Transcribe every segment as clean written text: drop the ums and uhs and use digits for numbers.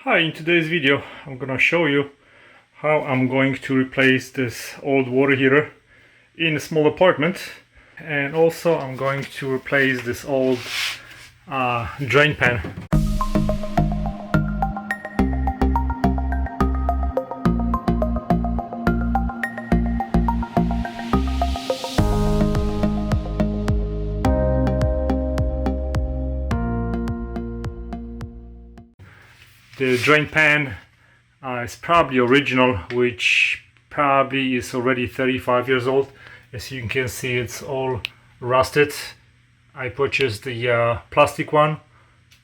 Hi, in today's video I'm gonna show you how I'm going to replace this old water heater in a small apartment, and also I'm going to replace this old drain pan. The drain pan is probably original, which probably is already 35 years old. As you can see, it's all rusted. I purchased the plastic one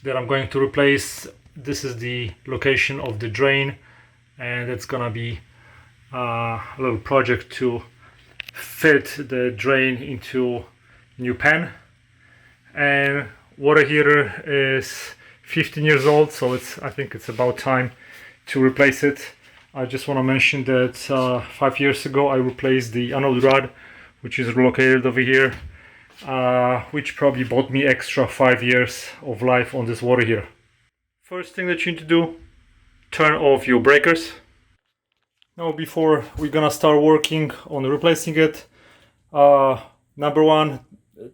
that I'm going to replace. This is the location of the drain, and it's gonna be a little project to fit the drain into new pan. And water heater is 15 years old, so I think it's about time to replace it. I just want to mention that 5 years ago I replaced the anode rod, which is located over here, which probably bought me extra 5 years of life on this water heater. First thing that you need to do, turn off your breakers. Now before we're gonna start working on replacing it, number one,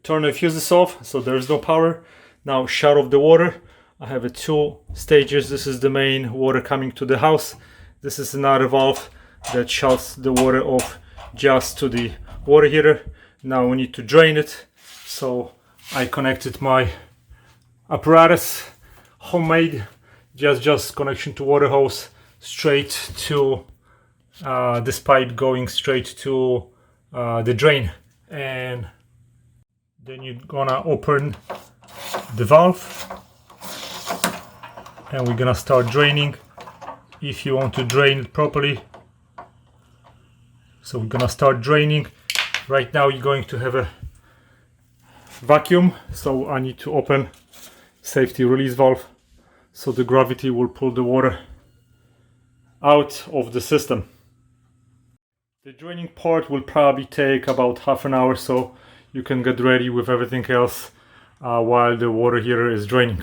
turn the fuses off so there's no power. Now shut off the water. I have two stages. This is the main water coming to the house. This is another valve that shuts the water off just to the water heater. Now we need to drain it. So I connected my apparatus, homemade, just connection to water hose, straight to this pipe going straight to the drain. And then you're gonna open the valve, and we're gonna start draining if you want to drain it properly. So we're gonna start draining. Right now you're going to have a vacuum, so I need to open safety release valve so the gravity will pull the water out of the system. The draining part will probably take about half an hour, so you can get ready with everything else while the water heater is draining.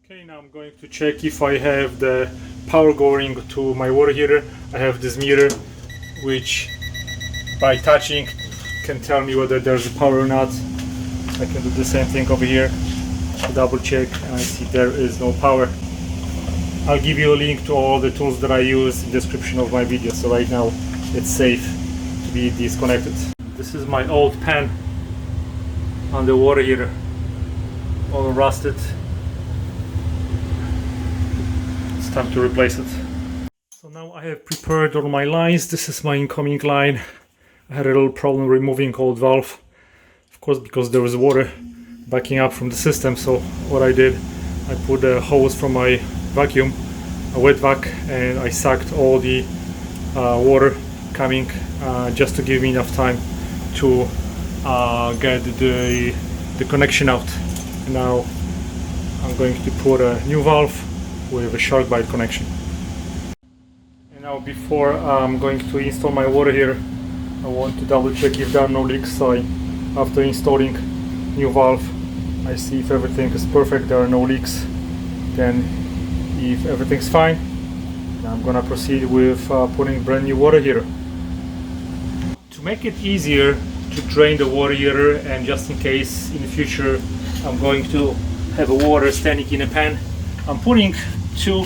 Okay, now I'm going to check if I have the power going to my water heater. I have this meter which by touching can tell me whether there's a power or not. I can do the same thing over here to double check, and I see there is no power. I'll give you a link to all the tools that I use in the description of my video, so right now it's safe to be disconnected. This is my old pan on the water heater, all rusted. Time to replace it. So now I have prepared all my lines. This is my incoming line. I had a little problem removing old valve, of course, because there was water backing up from the system. So what I did, I put a hose from my vacuum, a wet vac, and I sucked all the water coming just to give me enough time to get the connection out. Now I'm going to put a new valve with a shark bite connection. And now before I'm going to install my water heater, I want to double check if there are no leaks. So after installing new valve, I see if everything is perfect, there are no leaks. Then if everything's fine, I'm gonna proceed with putting brand new water heater. To make it easier to drain the water heater, and just in case in the future I'm going to have a water standing in a pan, I'm putting two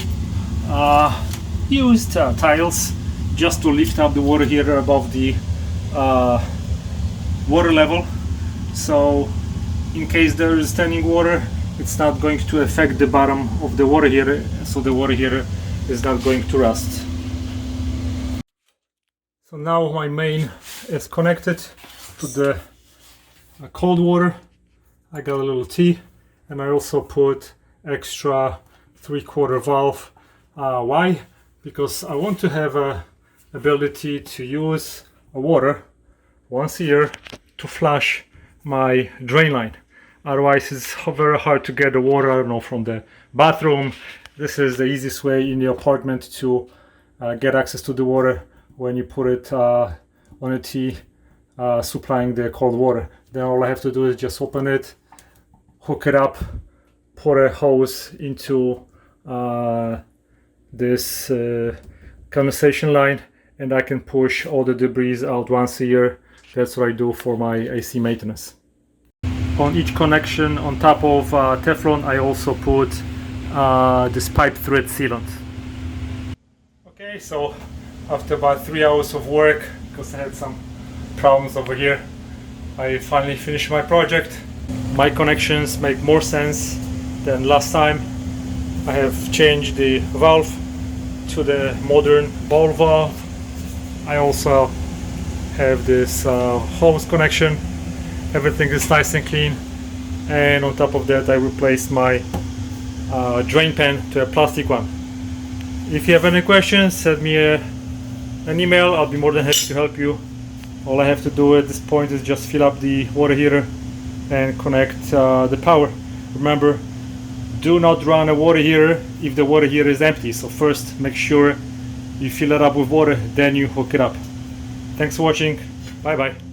used tiles just to lift up the water heater above the water level. So in case there is standing water, it's not going to affect the bottom of the water heater, so the water heater is not going to rust. So now my main is connected to the cold water. I got a little T, and I also put extra 3/4 valve. Why? Because I want to have a ability to use water once a year to flush my drain line. Otherwise it's very hard to get the water, I don't know, from the bathroom. This is the easiest way in the apartment to get access to the water when you put it on a T supplying the cold water. Then all I have to do is just open it, hook it up, put a hose into this condensation line, and I can push all the debris out once a year. That's what I do for my AC maintenance. On each connection on top of Teflon, I also put this pipe thread sealant. Okay, so after about 3 hours of work, because I had some problems over here, I finally finished my project. My connections make more sense than last time. I have changed the valve to the modern ball valve. I also have this hose connection. Everything is nice and clean, and on top of that I replaced my drain pan to a plastic one. If you have any questions, send me an email. I'll be more than happy to help you. All I have to do at this point is just fill up the water heater and connect the power. Remember, do not run a water heater if the water heater is empty. So first make sure you fill it up with water, then you hook it up. Thanks for watching. Bye bye.